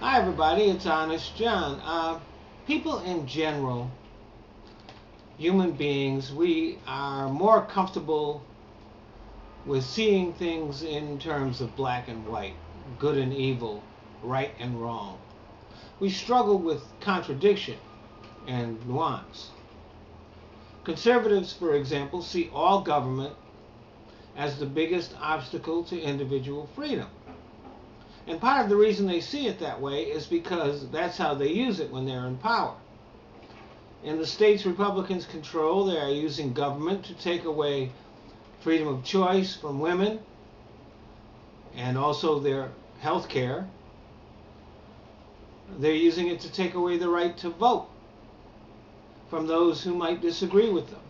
Hi everybody, it's Honest John. People in general, human beings, we are more comfortable with seeing things in terms of black and white, good and evil, right and wrong. We struggle with contradiction and nuance. Conservatives, for example, see all government as the biggest obstacle to individual freedom. And part of the reason they see it that way is because that's how they use it when they're in power. In the states Republicans control, they are using government to take away freedom of choice from women and also their health care. They're using it to take away the right to vote from those who might disagree with them.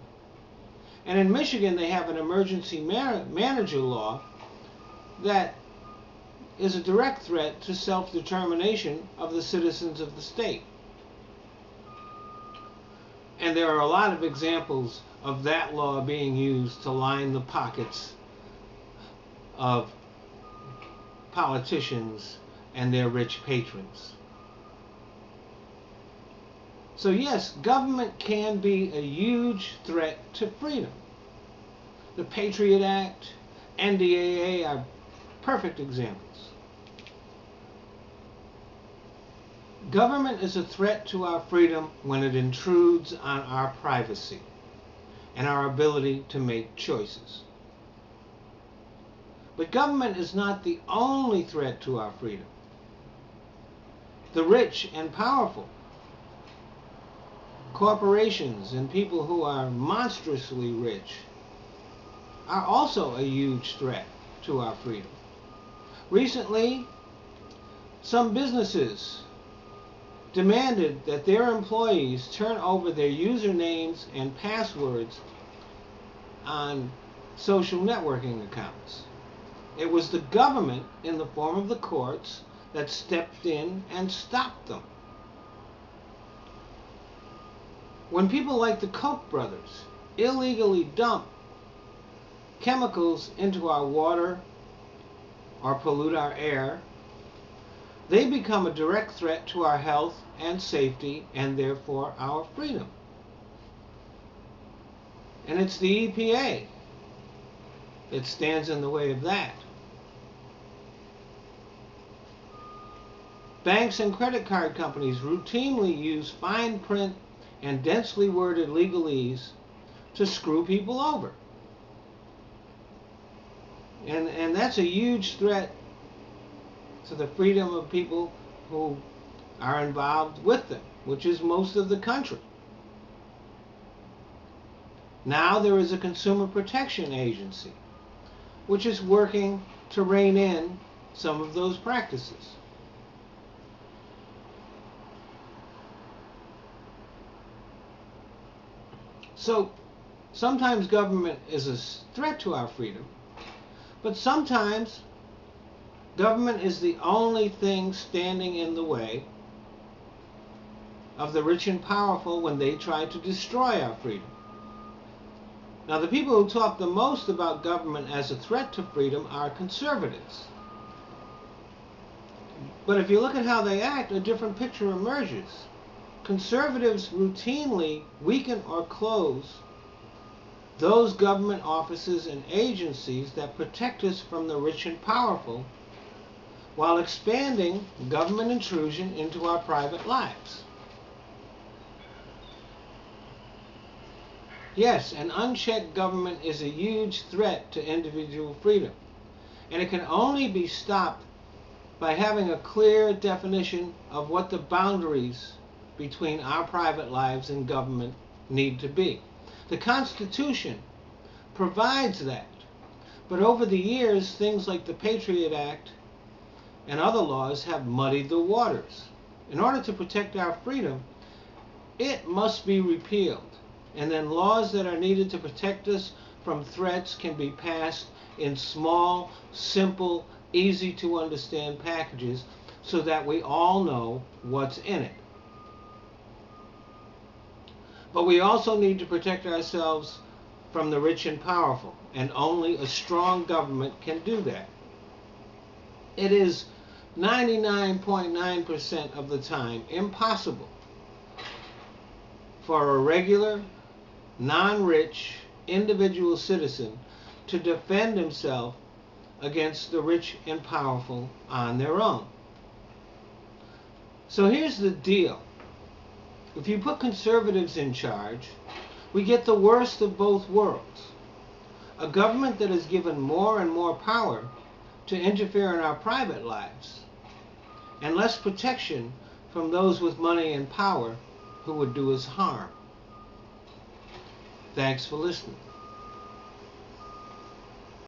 And in Michigan, they have an emergency manager law that is a direct threat to self-determination of the citizens of the state. And there are a lot of examples of that law being used to line the pockets of politicians and their rich patrons. So yes, government can be a huge threat to freedom. The Patriot Act, NDAA are perfect examples. Government is a threat to our freedom when it intrudes on our privacy and our ability to make choices. But government is not the only threat to our freedom. The rich and powerful, corporations and people who are monstrously rich, are also a huge threat to our freedom. Recently, some businesses demanded that their employees turn over their usernames and passwords on social networking accounts. It was the government, in the form of the courts, that stepped in and stopped them. When people like the Koch brothers illegally dump chemicals into our water or pollute our air, they become a direct threat to our health and safety and therefore our freedom. And it's the EPA that stands in the way of that. Banks and credit card companies routinely use fine print and densely worded legalese to screw people over. And that's a huge threat to the freedom of people who are involved with them, which is most of the country. Now there is a Consumer Protection Agency, which is working to rein in some of those practices. So sometimes government is a threat to our freedom, but sometimes government is the only thing standing in the way of the rich and powerful when they try to destroy our freedom. Now, the people who talk the most about government as a threat to freedom are conservatives. But if you look at how they act, a different picture emerges. Conservatives routinely weaken or close those government offices and agencies that protect us from the rich and powerful, while expanding government intrusion into our private lives. Yes, an unchecked government is a huge threat to individual freedom, and it can only be stopped by having a clear definition of what the boundaries between our private lives and government need to be. The Constitution provides that, but over the years, things like the Patriot Act and other laws have muddied the waters. In order to protect our freedom, it must be repealed. And then laws that are needed to protect us from threats can be passed in small, simple, easy to understand packages so that we all know what's in it. But we also need to protect ourselves from the rich and powerful, and only a strong government can do that. It is 99.9% of the time impossible for a regular, non-rich individual citizen to defend himself against the rich and powerful on their own. So here's the deal. If you put conservatives in charge, we get the worst of both worlds. A government that is given more and more power to interfere in our private lives, and less protection from those with money and power who would do us harm. Thanks for listening.